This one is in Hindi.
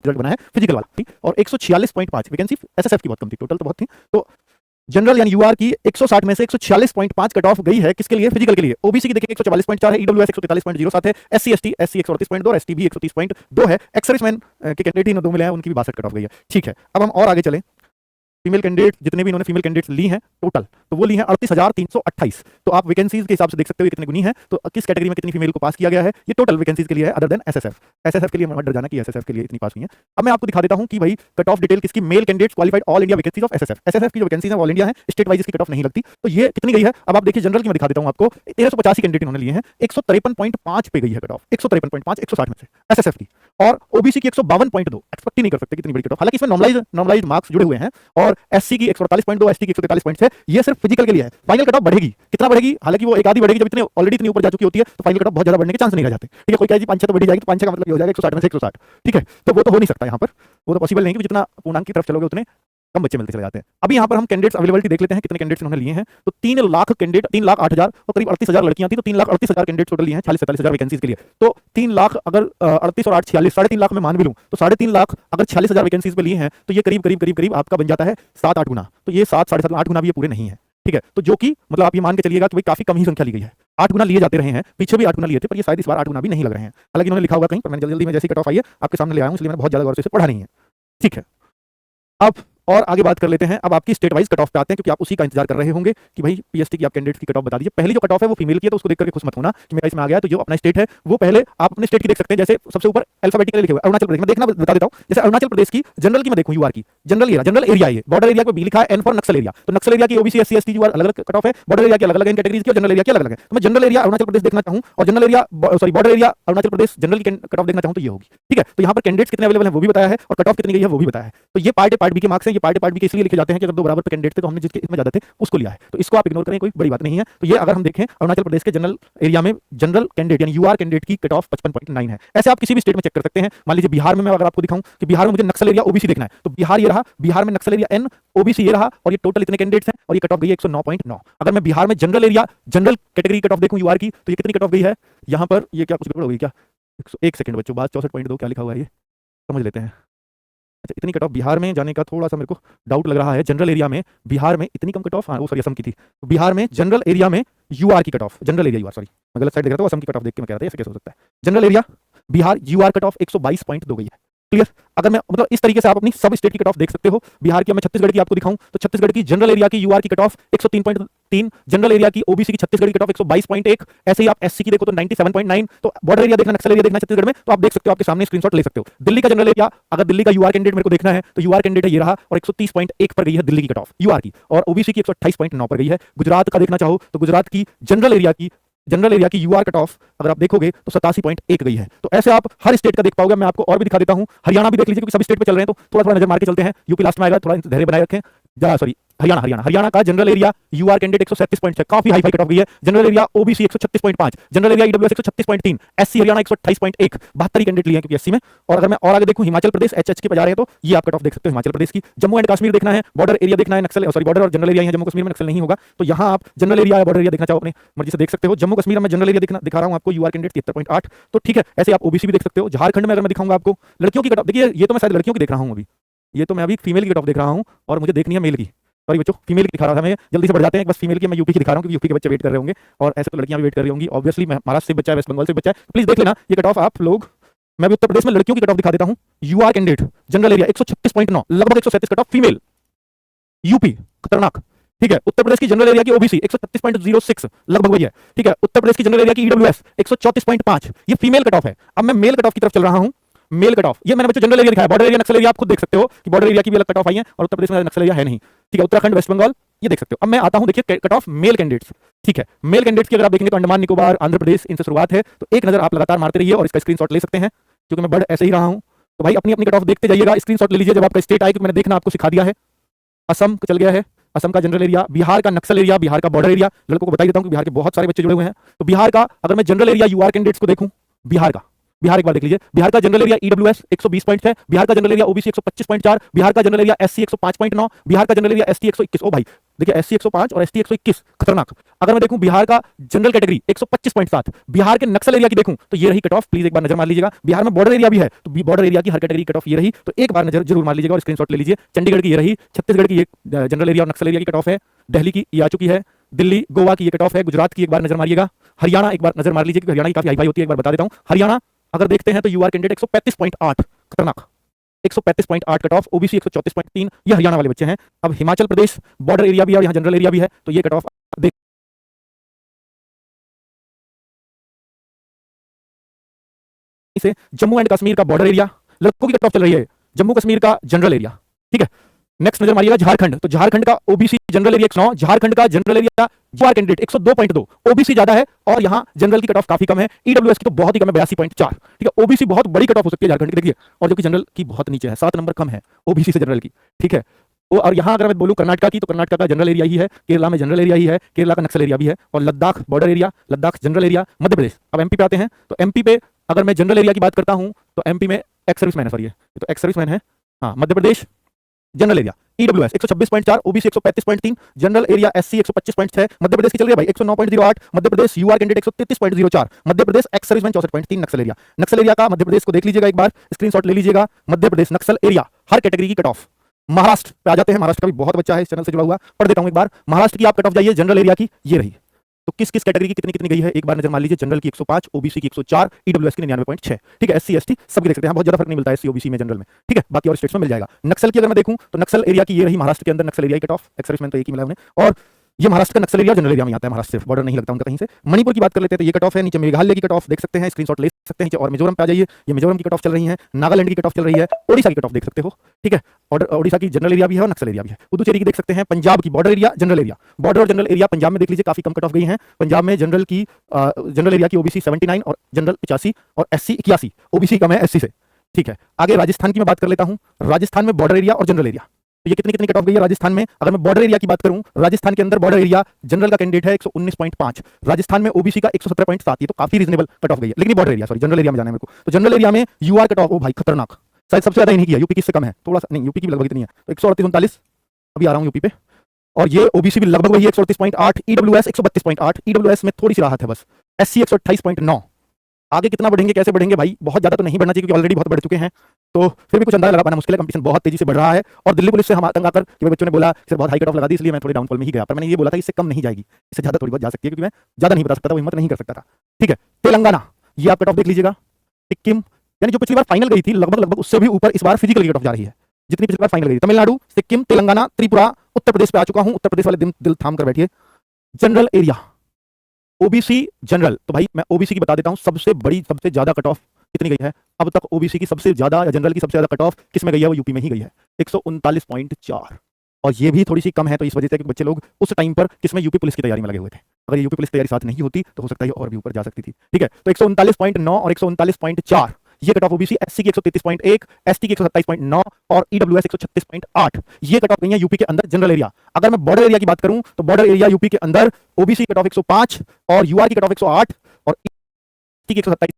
रिजल्ट बना है फिजिकल वाला, और 146.5 वैकेंसी एसएसएफ की बहुत कम थी, टोटल तो बहुत थी। तो जनरल यानी यूआर की 160 में से 146.5 कट ऑफ गई है किसके लिए, फिजिकल के लिए। ओबीसी की देखिए 144.4 है, ईडब्ल्यूएस 143.07 है, एससी एसटी 138.2 और एसटी भी 130.2 है। एक्स सर्विसमैन के कैंडिडेट ही 2 मिले हैं, उनकी भी 62 कट ऑफ गई है। ठीक है, अब हम और आगे चलें। फीमेल कैंडिडेट जितने भी इन्होंने फीमेल कैंडिडेट्स ली हैं टोटल, तो वो ली हैं 38,328। तो आप वैकेंसीज के हिसाब से देख सकते हो कितने गुनी है, तो किस कैटेगरी में कितनी फीमेल को पास किया गया है, ये टोटल वैकेंसीज के लिए है, अदर देन एसएसएफ। एसएसएफ के लिए मत डर जाना कि एसएसएफ के लिए इतनी पास हुई है। अब मैं आपको दिखा देता हूं कि भाई कट ऑफ डिटेल किसकी, male candidates qualified all India vacancies of SSF. SSF की जो वैकेंसीज है ऑल इंडिया है, स्टेट वाइज की कट ऑफ नहीं लगती, तो ये कितनी गई है अब आप देखिए। जनरल की मैं दिखा देता हूं आपको, 1385 कैंडिडेट इन्होंने लिए हैं, 153.5 पे गई है कट ऑफ, 153.5 160 में से एसएसएफ की, और ओबीसी की 152.2। एक्सपेक्ट ही नहीं कर सकते कितनी बड़ी कट ऑफ, हालांकि इसमें नॉर्मलाइज्ड मार्क्स जुड़े हुए हैं, और एससी की 148.2, एसटी की 143.6। ये सिर्फ फिजिकल के लिए है। फाइनल कट ऑफ बढ़ेगी, कितना बढ़ेगी, हालांकि वो एक आधी बढ़ेगी, जब इतने ऑलरेडी इतनी ऊपर जा चुकी होती है तो फाइनल कट ऑफ बहुत ज्यादा बढ़ने के चांस नहीं रह जाते। ठीक है, कोई कहे जी 5-6 तो बढ़ी जाएगी, तो 5-6 का मतलब ये हो जाएगा 160 में से 160। ठीक है, तो वो तो हो नहीं सकता यहाँ पर, वो तो पॉसिबल नहीं कि जितना पूर्णांक की तरफ चलोगे उतने कम बच्चे मिलते चले जाते हैं। अभी यहाँ पर हम कैंडिडेट्स अवेलेबिलिटी देख लेते हैं, कितने कैंडिडेट्स उन्होंने लिए हैं। तो 3 लाख कैंडिडेट, 3,08,000 और करीब 38,000 लड़कियां थी, तो 3,38,000 कैंडिडेट टोटल लिए हैं 46-47,000 वैकेंसीज के लिए। तो 3 लाख अगर 38 और 8 46, 3.5 लाख में मान भी लूं, तो 3.5 लाख अगर 46,000 वैकेंसीज पे लिए हैं, तो ये करीब आपका बन जाता है 7-8 गुना। तो ये 7-7.5 गुना भी ये पूरे नहीं है। ठीक है, तो जो कि मतलब आप ये मान के चलिएगा कि भाई काफी कम ही संख्या ली गई है। 8 गुना लिए जाते रहे हैं, पीछे भी 8 गुना लिए थे, पर ये शायद इस बार 8 गुना भी नहीं लग रहे हैं। हालांकि इन्होंने लिखा होगा कहीं पर, मैंने जल्दी में जैसी कट ऑफ आई है आपके सामने ले आया हूं, इसलिए मैंने बहुत ज्यादा गौर से इसे पढ़ा नहीं है। ठीक है, अब और आगे बात कर लेते हैं। अब आपकी स्टेट वाइज कट ऑफ पे आते हैं, क्योंकि आप उसी का इंतजार कर रहे होंगे कि भाई पीएसटी की आप कैंडिडेट की कट ऑफ बता दीजिए। पहली जो कट ऑफ है वो फीमेल की है, तो उसको देख करके खुश मत होना कि मेरा इसमें आ गया। तो जो अपना स्टेट है वो पहले आप अपने स्टेट की देख सकते हैं। जैसे सबसे ऊपर अल्फाबेटिकली लिखे हुए अरुणाचल प्रदेश में, देखना बता देता हूं। जैसे अरुणाचल प्रदेश की जनरल की मैं देखूं, यूआर की जनरल एरिया है, बॉर्डर एरिया को बी लिखा है, एन फॉर नक्सल एरिया। तो नक्सल एरिया की ओबीसी एससी एसटी यूआर अलग-अलग कट ऑफ है, बॉर्डर एरिया की अलग-अलग कैटेगरीज की, और जनरल एरिया की अलग-अलग है। तो मैं जनरल एरिया अरुणाचल प्रदेश देखना चाहूं और general area border area Arunachal Pradesh general की कट ऑफ देखना चाहूं तो ये होगी। ठीक है, तो यहाँ पर कैंडिडेट्स कितने अवेलेबल हैं वो भी बताया है, और कट ऑफ कितनी गई है वो भी बताया है। तो ये पार्ट बी के मार्क्स हैं। ये पार्ट बी के इसलिए लिखे जाते हैं कि दो बराबर कैंडिडेट थे, तो हमने जिसके इसमें ज्यादा थे उसको लिया है, तो इसको आप इग्नोर करें, कोई बड़ी बात नहीं है। तो ये अगर हम देखें अरुणाचल प्रदेश के जनरल एरिया में जनरल कैंडिडेट यानी यूआर कैंडिडेट की कट ऑफ 55.9 है। ऐसे आप किसी भी स्टेट में चेक कर सकते हैं। मान लीजिए बिहार में मैं अगर आपको दिखाऊं कि बिहार में मुझे नक्सल एरिया ओबीसी देखना है, तो बिहार ये रहा, बिहार में नक्सल एरिया एन, ओबीसी ये रहा, और ये टोटल इतने कैंडिडेट्स हैं, और ये कट ऑफ गई है 109.9। अगर मैं बिहार में general area general category cut off देखूं यूआर की, तो ये कितनी कट ऑफ गई है यहाँ पर, ये क्या कुछ गड़बड़ हो गई क्या, 1 सेकंड बच्चों, बात 64.2 क्या लिखा हुआ है ये समझ लेते हैं। अच्छा, इतनी कट ऑफ बिहार में जाने का थोड़ा सा मेरे को डाउट लग रहा है। जनरल एरिया में बिहार में इतनी कम कट ऑफ, हाँ वो सॉरी असम की थी। तो बिहार में जनरल एरिया में यूआर की cut off, general area UR, sorry मैं गलत साइड देख रहा था, असम की कट ऑफ देख के मैं कह रहा था ऐसे कैसे हो सकता है। General area Bihar UR cut off 122.2 गई है। क्लियर, अगर मैं मतलब इस तरीके से आप अपनी सब स्टेट की कट ऑफ देख सकते हो। बिहार की मैं छत्तीसगढ़ की आपको दिखाऊं, तो छत्तीसगढ़ की जनरल एरिया की यूआर की कट ऑफ 103.3, जनरल एरिया की ओबीसी की छत्तीसगढ़ की कट ऑफ 122.1। ऐसे ही आप एससी की देखो तो 97.9। तो बॉर्डर एरिया देखना, नक्सल एरिया देखना छत्तीसगढ़ में, तो आप देख सकते हो, आपके सामने स्क्रीनशॉट ले सकते हो। दिल्ली का जनरल एरिया, अगर दिल्ली का यूआर कैंडिडेट मेरे को देखना है, तो यूआर कैंडिडेट है ये रहा, और 130.1 पर गई है दिल्ली की कट ऑफ यूआर की, और ओबीसी की 128.9 पर गई है। गुजरात का देखना चाहो तो गुजरात की जनरल एरिया की यूआर कट ऑफ अगर आप देखोगे तो 87.1 गई है। तो ऐसे आप हर स्टेट का देख पाओगे। मैं आपको और भी दिखा देता हूं, हरियाणा भी देख लीजिए, क्योंकि सभी स्टेट पे चल रहे हैं, तो थोड़ा थोड़ा नजर मार के चलते हैं। यूपी लास्ट में आएगा, थोड़ा धैर्य बनाए रखें। सॉरी, हरियाणा का जनरल एरिया यूआर कैंडिडेट 137.6, काफी हाई कट ऑफ गई है। General area OBC 136.5, general area EWS 136.3, SC Haryana 128.1, 72 candidate लिए हैं क्योंकि एससी में। और अगर मैं और आगे देखूं हिमाचल प्रदेश एचएच के पे जा रहे हैं, तो ये आप कट ऑफ देख सकते हो हिमाचल प्रदेश की। जम्मू एंड कश्मीर देखना है, बॉर्डर एरिया देखना है, नक्सल सॉरी बॉर्डर और जनरल एरिया है, जम्मू कश्मीर में नक्सल नहीं होगा, तो यहाँ आप जनरल एरिया या बॉर्डर एरिया देखना चाहो अपनी मर्जी से देख सकते हो। जम्मू कश्मीर में जनरल एरिया दिखा रहा हूं आपको, यूआर कैंडिडेट 73.8। तो ठीक है, ऐसे आप ओबीसी भी देख सकते हो। झारखंड में अगर मैं दिखाऊंगा आपको लड़कियों की कट ऑफ, देखिए ये तो मैं शायद लड़कियों की देख रहा हूं अभी, ये तो मैं अभी फीमेल की कट ऑफ देख रहा हूं, और मुझे देखनी है मेल की। सॉरी बच्चों, फीमेल की दिखा रहा था मैं, जल्दी से बढ़ जाते हैं। बस फीमेल की मैं यूपी की दिखा रहा हूं, क्योंकि यूपी के बच्चे वेट कर रहे होंगे, और ऐसे तो लड़कियां भी वेट कर रही होंगी। ऑब्वियसली मैं महाराष्ट्र से बच्चा है, वेस्ट बंगाल से बच्चा है, प्लीज देख लेना ये कट ऑफ आप लोग। मैं भी उत्तर प्रदेश में लड़कियों की कट ऑफ दिखा देता हूं। यूआर कैंडिडेट जनरल एरिया 136.9, लगभग 137 कट ऑफ फीमेल। यूपी खतरनाक, ठीक है। उत्तर प्रदेश की जनरल एरिया की ओबीसी 136.06, लगभग वही है, ठीक है। उत्तर प्रदेश की जनरल एरिया की ईडब्ल्यूएस 134.5, ये फीमेल कट ऑफ है। अब मैं मेल कट ऑफ की तरफ चल रहा हूं। मेल कट ऑफ ये मैंने बच्चों जनरल एरिया दिखाया, बॉर्डर एरिया नक्सल एरिया आप खुद देख सकते हो कि बॉर्डर एरिया की भी अलग कट ऑफ आई है, और उत्तर प्रदेश में नक्सल एरिया है नहीं, ठीक है। उत्तराखंड वेस्ट बंगाल ये देख सकते हो। अब मैं आता हूं, देखिए कट ऑफ मेल कैंडिडेट्स, ठीक है। मेल कैंडिडेट्स की अगर आप देखेंगे तो अंडमान निकोबार, आंध्र प्रदेश, इनसे शुरुआत है। तो एक नजर आप लगातार मारते रहिए, और इसका स्क्रीनशॉट ले सकते हैं, क्योंकि मैं बढ़ ऐसे ही रहा हूं। तो भाई अपनी अपनी कट ऑफ देखते जाइएगा, स्क्रीनशॉट ले लीजिए जब आपका स्टेट आए, क्योंकि मैंने देखना आपको सिखा दिया है। असम चल गया है, असम का जनरल एरिया, बिहार का नक्सल एरिया, बिहार का बॉर्डर एरिया, लड़कों को बता देता हूं कि बिहार के बहुत सारे बच्चे जुड़े हुए हैं। तो बिहार का अगर मैं जनरल एरिया यूआर कैंडिडेट्स को देखूं, बिहार एक बार देख लीजिए। बिहार का जनरल एरिया ईडब्ल्यूएस 120.6, बिहार का जनरल एरिया ओबीसी 125.4, बिहार का जनरल एरिया एससी 105.9, बिहार का जनरल एरिया एसटी 121। ओ भाई देखिए एससी 105 और एसटी 121 खतरनाक। अगर मैं देखूं बिहार का जनरल कैटेगरी 125.7, बिहार के नक्सल एरिया की देखूं तो ये रही कट ऑफ, प्लीज एक बार नजर मार लीजिएगा। बिहार में बॉर्डर एरिया भी है तो बॉर्डर एरिया की हर कैटेगरी कट ऑफ ये रही, तो एक बार नजर जरूर मार लीजिएगा और स्क्रीनशॉट ले लीजिए। चंडीगढ़ की ये रही, छत्तीसगढ़ की ये जनरल एरिया और नक्सल एरिया की कट ऑफ है, दिल्ली की ये आ चुकी है, दिल्ली गोवा की ये कट ऑफ है, गुजरात की एक बार नजर मारिएगा, हरियाणा एक बार नजर मार लीजिए, हरियाणा की काफी हाई फाई होती है, एक बार बता देता हूं। हरियाणा अगर देखते हैं तो यूआर कैंडिडेट 135.8 खतरनाक, 135.8 कट ऑफ, ओबीसी 134.3, ये हरियाणा वाले बच्चे हैं। अब हिमाचल प्रदेश बॉर्डर एरिया भी है और यहाँ जनरल एरिया भी है, तो ये कट ऑफ देख से जम्मू एंड कश्मीर का बॉर्डर एरिया लड़कों की कट ऑफ चल रही है, जम्मू कश्मीर का जनरल एरिया, ठीक है। नेक्स्ट नजर मारिएगा झारखंड, तो झारखंड का ओबीसी जनरल एरिया 109, झारखंड का general area UR candidate 102.2, OBC ज्यादा है और यहां जनरल की कट ऑफ काफी कम है, ईडब्ल्यूएस की तो बहुत ही कम है 82.4, ठीक है। ओबीसी बहुत बड़ी कट ऑफ हो सकती है झारखंड की, देखिए, और जो कि जनरल की बहुत नीचे है, 7 नंबर कम है ओबीसी से जनरल की, ठीक है। और यहां अगर मैं बोलूं कर्नाटका की, तो कर्नाटका का जनरल एरिया ही है, केरला में जनरल एरिया ही है, केरला का नक्सल एरिया भी है, और Ladakh border area, Ladakh general area, Madhya Pradesh. अब एमपी पे आते हैं, तो एमपी पे अगर मैं जनरल एरिया की बात करता हूं तो एमपी में एक्स सर्विसमैन है, सॉरी तो एक्स सर्विसमैन है, हाँ। Madhya Pradesh general area EWS 126.4, OBC 135.3, general area SC 125.6, Madhya Pradesh की चल रही है भाई 109.08, Madhya Pradesh UR candidate 133.04, Madhya Pradesh ex serviceman 64.3, Naxal area. Naxal area का मध्य प्रदेश को देख लीजिएगा, एक बार स्क्रीनशॉट ले लीजिएगा, मध्य प्रदेश नक्सल एरिया हर कैटेगरी की कट ऑफ। महाराष्ट्र पे आ जाते हैं, महाराष्ट्र का भी बहुत बच्चा है इस चैनल से जुड़ा हुआ, पढ़ देता हूं एक बार। महाराष्ट्र की आप कट ऑफ जाइए जनरल एरिया की, ये रही, तो किस किस कैटेगरी की कितनी कितनी गई है एक बार नजर मान लीजिए। जनरल की 105, ओबीसी की 104, ईडब्ल्यूएस की 99.6, ठीक है। एससी एसटी सबके देख सकते हैं, बहुत ज्यादा फर्क नहीं मिलता है एससी ओबीसी में जनरल में, ठीक है, बाकी और स्टेट्स में मिल जाएगा। नक्सल की अगर मैं देखूं तो नक्सल एरिया की ये रही, महाराष्ट्र के अंदर नक्सल एरिया की कट ऑफ, एक्स सर्विसमैन तो एक ही मिला उन्हें, और ये महाराष्ट्र का नक्सल एरिया जनरल एरिया में आता है, महाराष्ट्र से बॉर्डर नहीं लगता उनका कहीं से। मणिपुर की बात कर लेते हैं तो ये कट ऑफ है, नीचे मेघालय की कट ऑफ देख सकते हैं, स्क्रीनशॉट ले सकते हैं नीचे। और मिजोरम पे आ जाइए, ये मिजोरम की कट ऑफ चल रही है, नागालैंड की कट ऑफ चल रही है, ओडिशा की कट ऑफ देख सकते हो, ठीक है। और ओडिशा की जनरल एरिया भी है और नक्सल एरिया भी है। पुदुचेरी की देख सकते हैं, पंजाब की border area general area, border और जनरल एरिया पंजाब में देख लीजिए काफी कम कट ऑफ गई है। पंजाब में जनरल की जनरल एरिया की ओबीसी 79 और जनरल 85 और एससी 81, ओबीसी कम है एससी से, ठीक है। आगे राजस्थान की मैं बात कर लेता हूं, राजस्थान में बॉर्डर एरिया और जनरल एरिया, तो ये कितनी कितनी कट ऑफ गई है राजस्थान में। अगर मैं बॉर्डर एरिया की बात करूं, राजस्थान के अंदर बॉर्डर एरिया जनरल का कैंडिडेट है 119.5, राजस्थान में ओबीसी का 117.7, ये तो काफी रीजनेबल कट ऑफ गई है। लेकिन border area, sorry general area में जाना है मेरे को, तो जनरल एरिया में यूआर कट ऑफ, ओ भाई खतरनाक, शायद सबसे ज्यादा इन्हीं की है, यूपी किससे कम है थोड़ा सा, नहीं यूपी की भी लगभग इतनी है, तो 138-39, अभी आ रहा हूं यूपी पे। और ये ओबीसी भी लगभग वही है 138.8, ईडब्ल्यूएस 132.8, ईडब्ल्यूएस में थोड़ी सी राहत है बस, एससी 128.9। आगे कितना बढ़ेंगे कैसे बढ़ेंगे भाई, बहुत ज्यादा तो नहीं बढ़ना चाहिए क्योंकि ऑलरेडी बहुत बढ़ चुके हैं, तो फिर भी कुछ अंदाजा लगा पाना मुश्किल है, कंपटीशन बहुत तेजी से बढ़ रहा है। और दिल्ली पुलिस से हम तंग आकर कि बच्चों ने बोला सर बहुत हाई कट ऑफ लगा दी, इसलिए मैं थोड़ी डाउनफॉल में ही गया, पर मैंने ये बोला था इससे कम नहीं जाएगी, इससे ज्यादा थोड़ी बहुत जा सकती है, क्योंकि मैं ज्यादा नहीं बता सकता था, वो हिम्मत नहीं कर सकता था, ठीक है। तेलंगाना, ये आप कट ऑफ देख लीजिएगा, सिक्किम, यानी जो पिछली बार फाइनल गई थी लगभग लगभग उससे भी ऊपर इस बार फिजिकल कट ऑफ जा रही है, जितनी पिछली बार फाइनल गई। तमिलनाडु, सिक्किम, तेलंगाना, त्रिपुरा, उत्तर प्रदेश पे आ चुका हूं, उत्तर प्रदेश वाले दिल थाम कर बैठिए। जनरल एरिया ओबीसी जनरल, तो भाई मैं ओबीसी की बता देता हूं, सबसे बड़ी सबसे ज्यादा कट ऑफ कितनी गई है अब तक, ओबीसी की सबसे ज्यादा या जनरल की सबसे ज्यादा कट ऑफ किस में गई है, वो यूपी में ही गई है 139.4, और ये भी थोड़ी सी कम है, तो इस वजह से कि बच्चे लोग उस टाइम पर किसमें यूपी पुलिस की तैयारी में लगे हुए थे, अगर यूपी पुलिस तैयारी साथ नहीं होती तो हो सकता है और भी ऊपर जा सकती थी, ठीक है। तो 139.9 और 139.4 ये कट ऑफ ओबीसी, एससी की 133.1, एसटी की 127.9 और ईडब्ल्यूएस 136.8, ये कट ऑफ गई है यूपी के अंदर जनरल एरिया। अगर मैं बॉर्डर एरिया की बात करूं तो बॉर्डर एरिया यूपी के अंदर ओबीसी कट ऑफ 105 और यूआर की कट ऑफ 108 और की 127